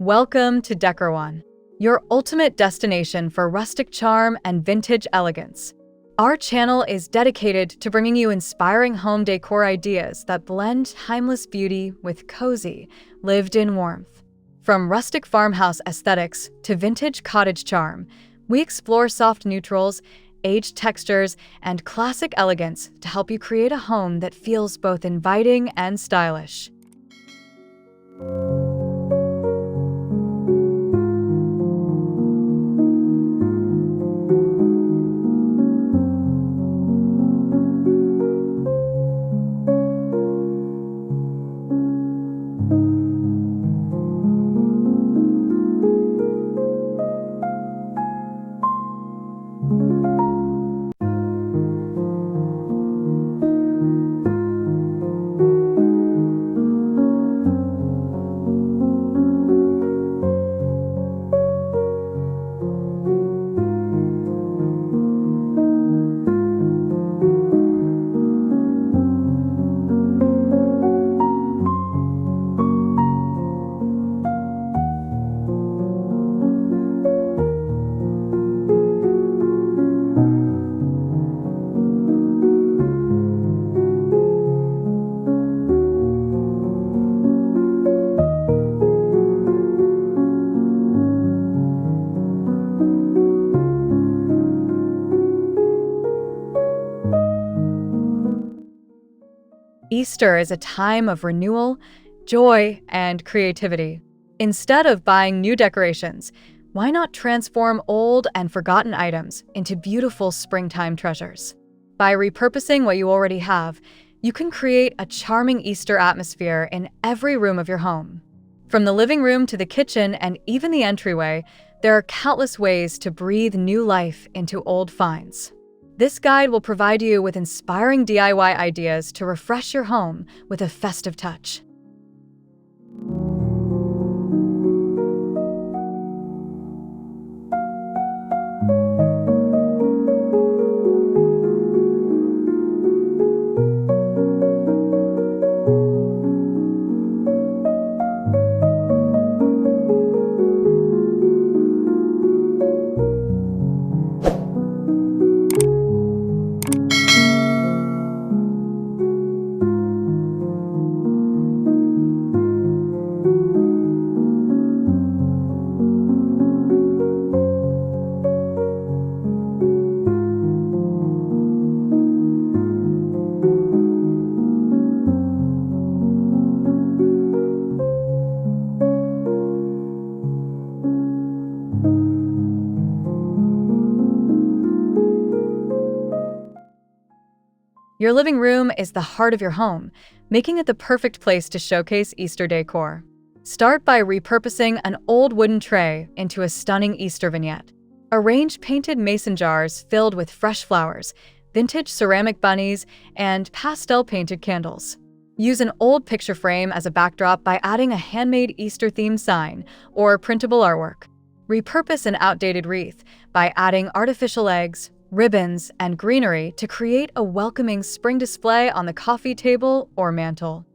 Welcome to Decor One, your ultimate destination for rustic charm and vintage elegance. Our channel is dedicated to bringing you inspiring home decor ideas that blend timeless beauty with cozy, lived-in warmth. From rustic farmhouse aesthetics to vintage cottage charm, we explore soft neutrals, aged textures, and classic elegance to help you create a home that feels both inviting and stylish. Easter is a time of renewal, joy, and creativity. Instead of buying new decorations, why not transform old and forgotten items into beautiful springtime treasures? By repurposing what you already have, you can create a charming Easter atmosphere in every room of your home. From the living room to the kitchen and even the entryway, there are countless ways to breathe new life into old finds. This guide will provide you with inspiring DIY ideas to refresh your home with a festive touch. Your living room is the heart of your home, making it the perfect place to showcase Easter decor. Start by repurposing an old wooden tray into a stunning Easter vignette. Arrange painted mason jars filled with fresh flowers, vintage ceramic bunnies, and pastel-painted candles. Use an old picture frame as a backdrop by adding a handmade Easter-themed sign or printable artwork. Repurpose an outdated wreath by adding artificial eggs, ribbons, and greenery to create a welcoming spring display on the coffee table or mantel.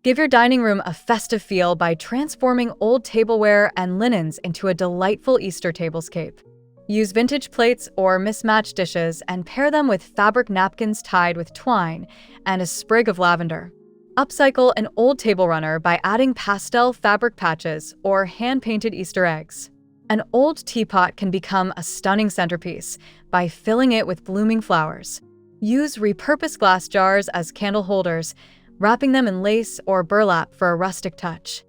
Give your dining room a festive feel by transforming old tableware and linens into a delightful Easter tablescape. Use vintage plates or mismatched dishes and pair them with fabric napkins tied with twine and a sprig of lavender. Upcycle an old table runner by adding pastel fabric patches or hand-painted Easter eggs. An old teapot can become a stunning centerpiece by filling it with blooming flowers. Use repurposed glass jars as candle holders, wrapping them in lace or burlap for a rustic touch.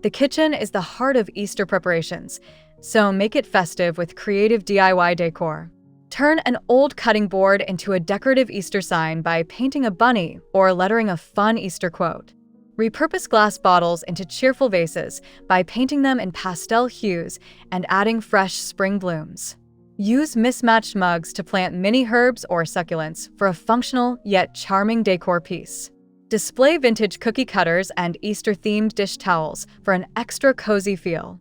The kitchen is the heart of Easter preparations, so make it festive with creative DIY decor. Turn an old cutting board into a decorative Easter sign by painting a bunny or lettering a fun Easter quote. Repurpose glass bottles into cheerful vases by painting them in pastel hues and adding fresh spring blooms. Use mismatched mugs to plant mini herbs or succulents for a functional yet charming decor piece. Display vintage cookie cutters and Easter-themed dish towels for an extra cozy feel.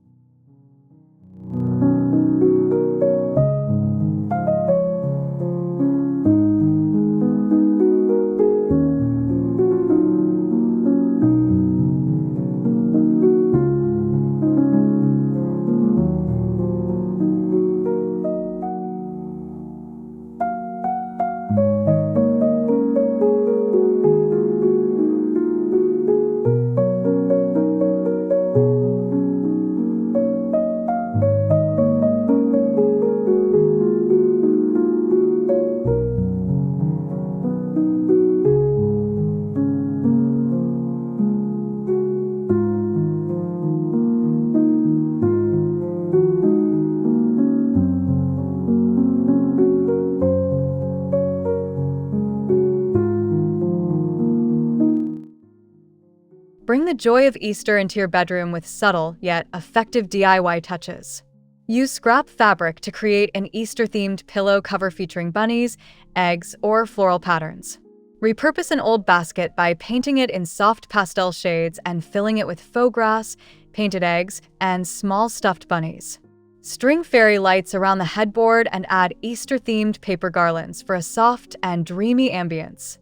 Bring the joy of Easter into your bedroom with subtle yet effective DIY touches. Use scrap fabric to create an Easter-themed pillow cover featuring bunnies, eggs, or floral patterns. Repurpose an old basket by painting it in soft pastel shades and filling it with faux grass, painted eggs, and small stuffed bunnies. String fairy lights around the headboard and add Easter-themed paper garlands for a soft and dreamy ambience.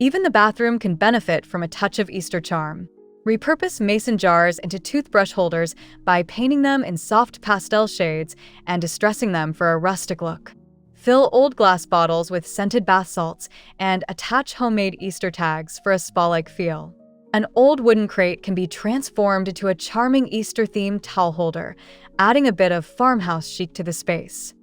Even the bathroom can benefit from a touch of Easter charm. Repurpose mason jars into toothbrush holders by painting them in soft pastel shades and distressing them for a rustic look. Fill old glass bottles with scented bath salts and attach homemade Easter tags for a spa-like feel. An old wooden crate can be transformed into a charming Easter-themed towel holder, adding a bit of farmhouse chic to the space.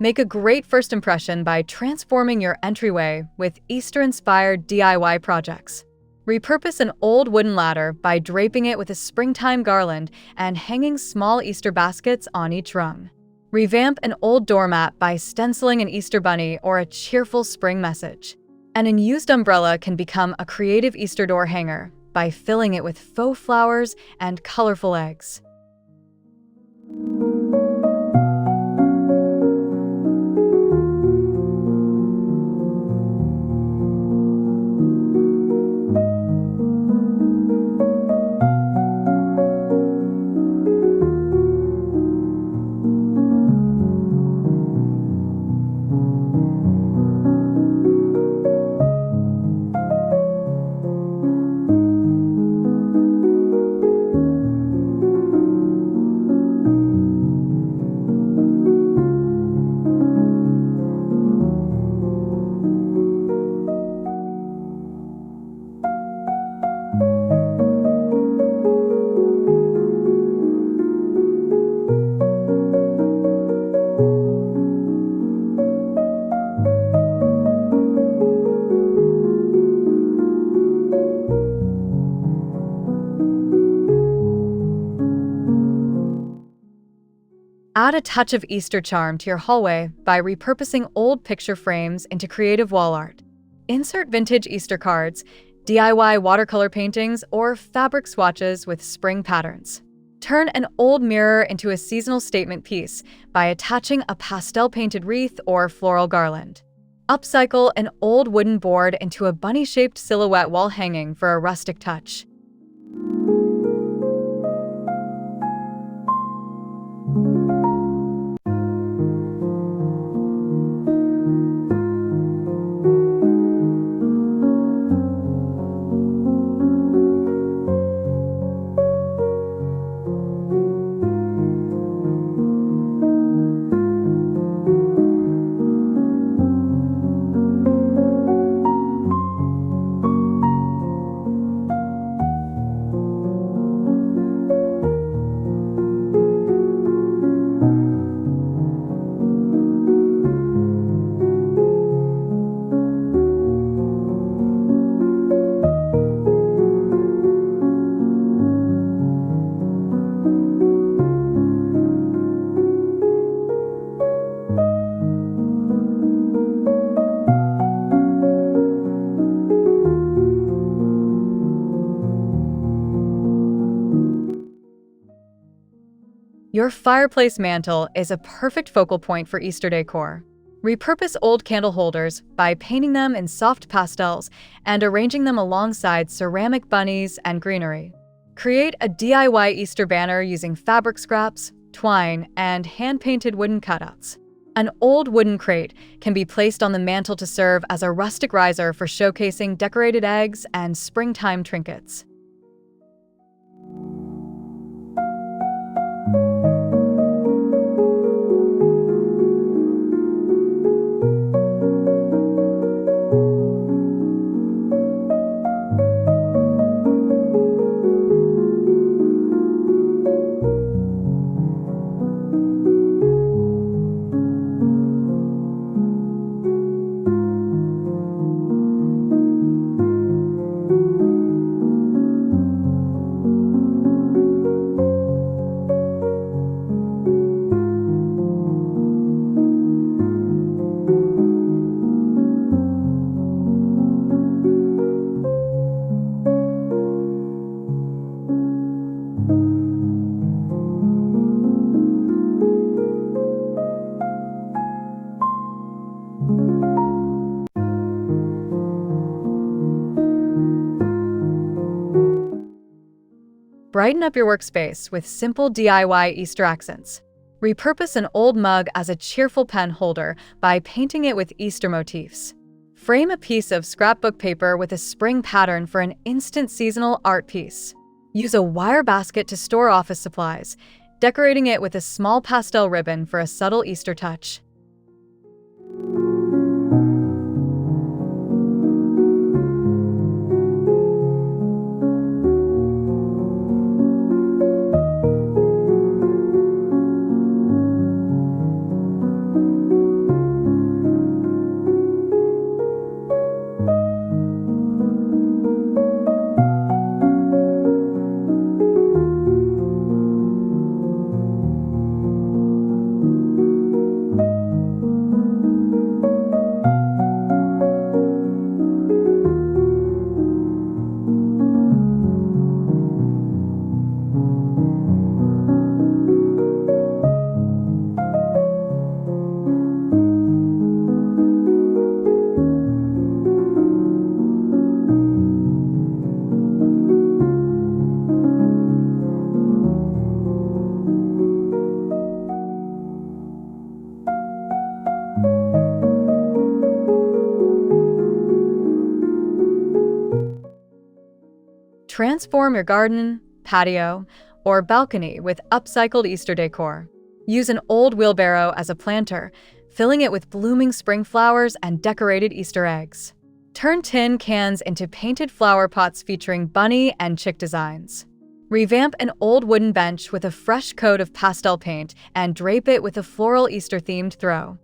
Make a great first impression by transforming your entryway with Easter-inspired DIY projects. Repurpose an old wooden ladder by draping it with a springtime garland and hanging small Easter baskets on each rung. Revamp an old doormat by stenciling an Easter bunny or a cheerful spring message. An unused umbrella can become a creative Easter door hanger by filling it with faux flowers and colorful eggs. Add a touch of Easter charm to your hallway by repurposing old picture frames into creative wall art. Insert vintage Easter cards, DIY watercolor paintings, or fabric swatches with spring patterns. Turn an old mirror into a seasonal statement piece by attaching a pastel-painted wreath or floral garland. Upcycle an old wooden board into a bunny-shaped silhouette wall hanging for a rustic touch. Your fireplace mantel is a perfect focal point for Easter decor. Repurpose old candle holders by painting them in soft pastels and arranging them alongside ceramic bunnies and greenery. Create a DIY Easter banner using fabric scraps, twine, and hand-painted wooden cutouts. An old wooden crate can be placed on the mantel to serve as a rustic riser for showcasing decorated eggs and springtime trinkets. Brighten up your workspace with simple DIY Easter accents. Repurpose an old mug as a cheerful pen holder by painting it with Easter motifs. Frame a piece of scrapbook paper with a spring pattern for an instant seasonal art piece. Use a wire basket to store office supplies, decorating it with a small pastel ribbon for a subtle Easter touch. Transform your garden, patio, or balcony with upcycled Easter decor. Use an old wheelbarrow as a planter, filling it with blooming spring flowers and decorated Easter eggs. Turn tin cans into painted flower pots featuring bunny and chick designs. Revamp an old wooden bench with a fresh coat of pastel paint and drape it with a floral Easter-themed throw.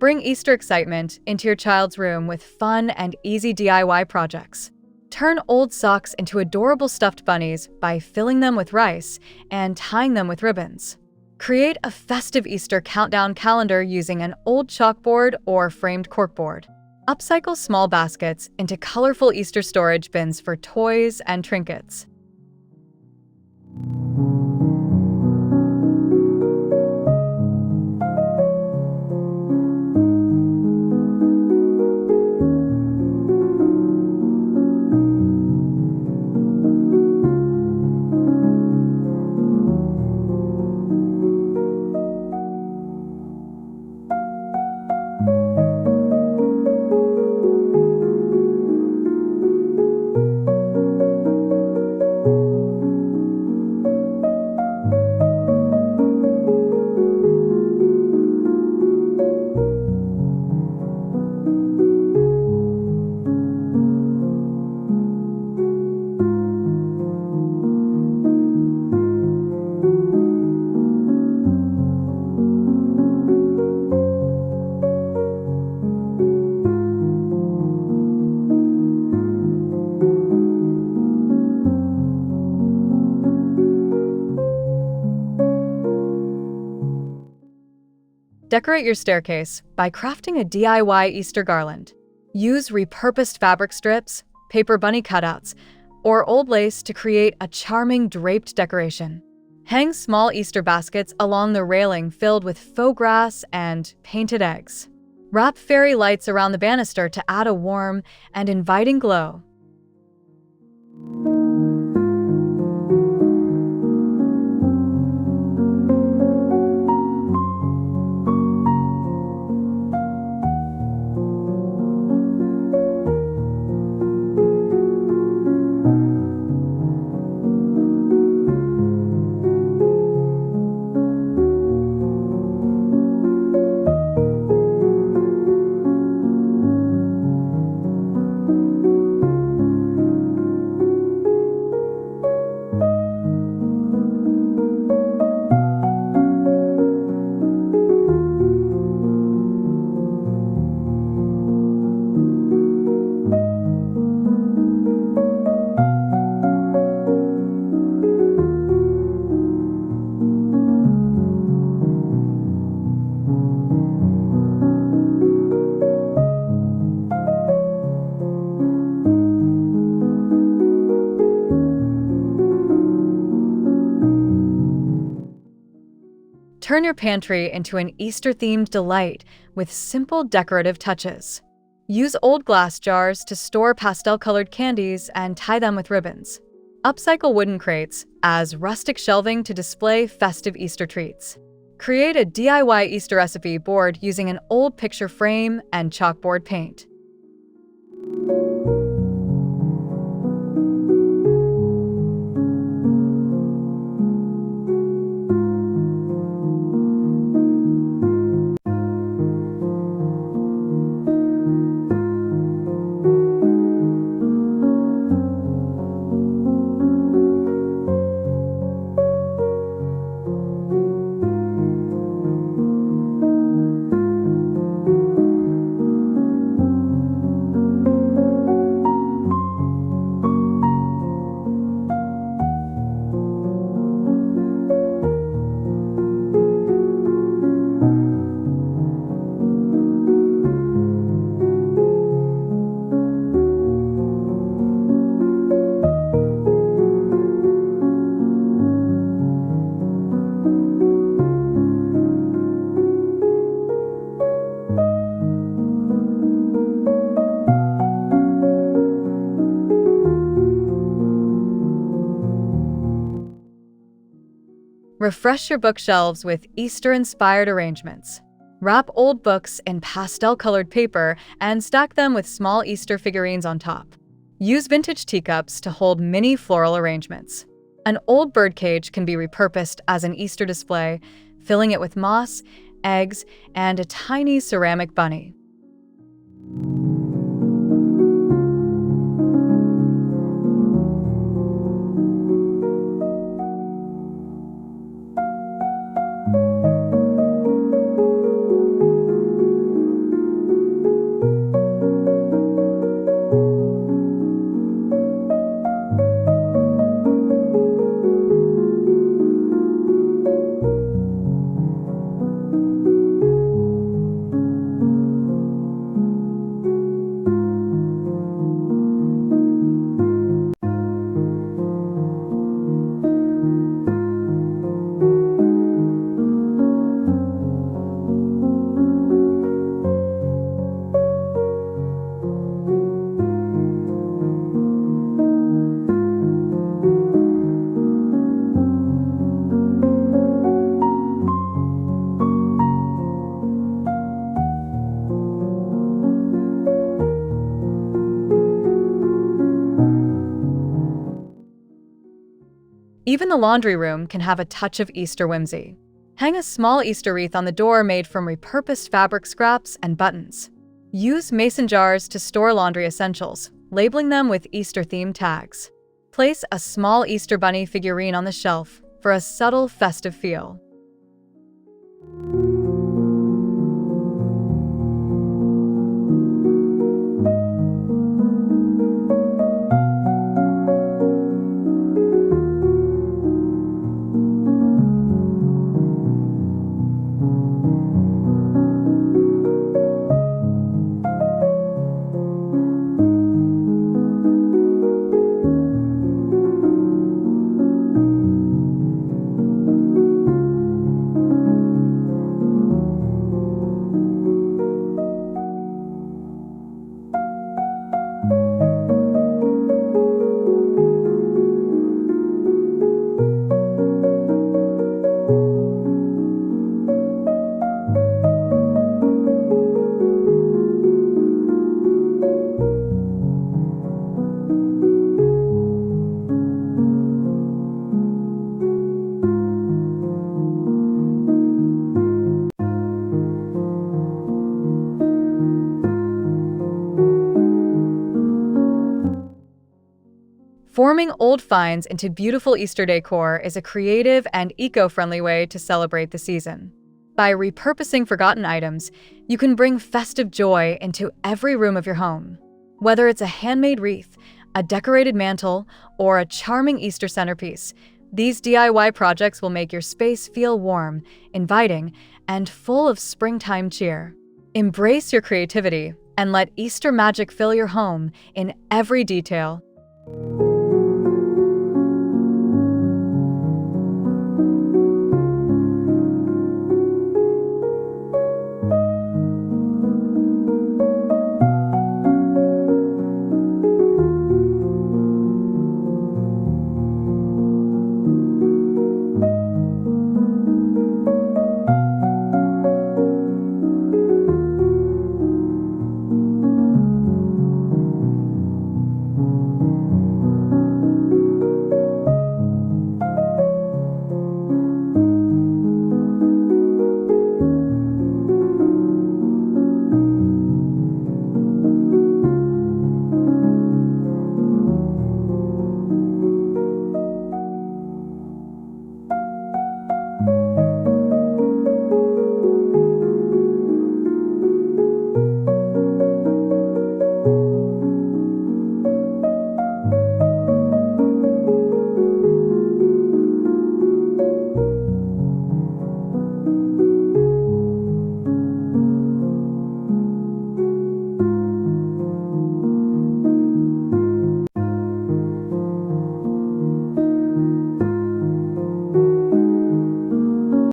Bring Easter excitement into your child's room with fun and easy DIY projects. Turn old socks into adorable stuffed bunnies by filling them with rice and tying them with ribbons. Create a festive Easter countdown calendar using an old chalkboard or framed corkboard. Upcycle small baskets into colorful Easter storage bins for toys and trinkets. Decorate your staircase by crafting a DIY Easter garland. Use repurposed fabric strips, paper bunny cutouts, or old lace to create a charming draped decoration. Hang small Easter baskets along the railing filled with faux grass and painted eggs. Wrap fairy lights around the banister to add a warm and inviting glow. Turn your pantry into an Easter-themed delight with simple decorative touches. Use old glass jars to store pastel-colored candies and tie them with ribbons. Upcycle wooden crates as rustic shelving to display festive Easter treats. Create a DIY Easter recipe board using an old picture frame and chalkboard paint. Refresh your bookshelves with Easter-inspired arrangements. Wrap old books in pastel-colored paper and stack them with small Easter figurines on top. Use vintage teacups to hold mini floral arrangements. An old birdcage can be repurposed as an Easter display, filling it with moss, eggs, and a tiny ceramic bunny. Even the laundry room can have a touch of Easter whimsy. Hang a small Easter wreath on the door made from repurposed fabric scraps and buttons. Use mason jars to store laundry essentials, labeling them with Easter-themed tags. Place a small Easter bunny figurine on the shelf for a subtle festive feel. Forming old finds into beautiful Easter decor is a creative and eco-friendly way to celebrate the season. By repurposing forgotten items, you can bring festive joy into every room of your home. Whether it's a handmade wreath, a decorated mantel, or a charming Easter centerpiece, these DIY projects will make your space feel warm, inviting, and full of springtime cheer. Embrace your creativity and let Easter magic fill your home in every detail.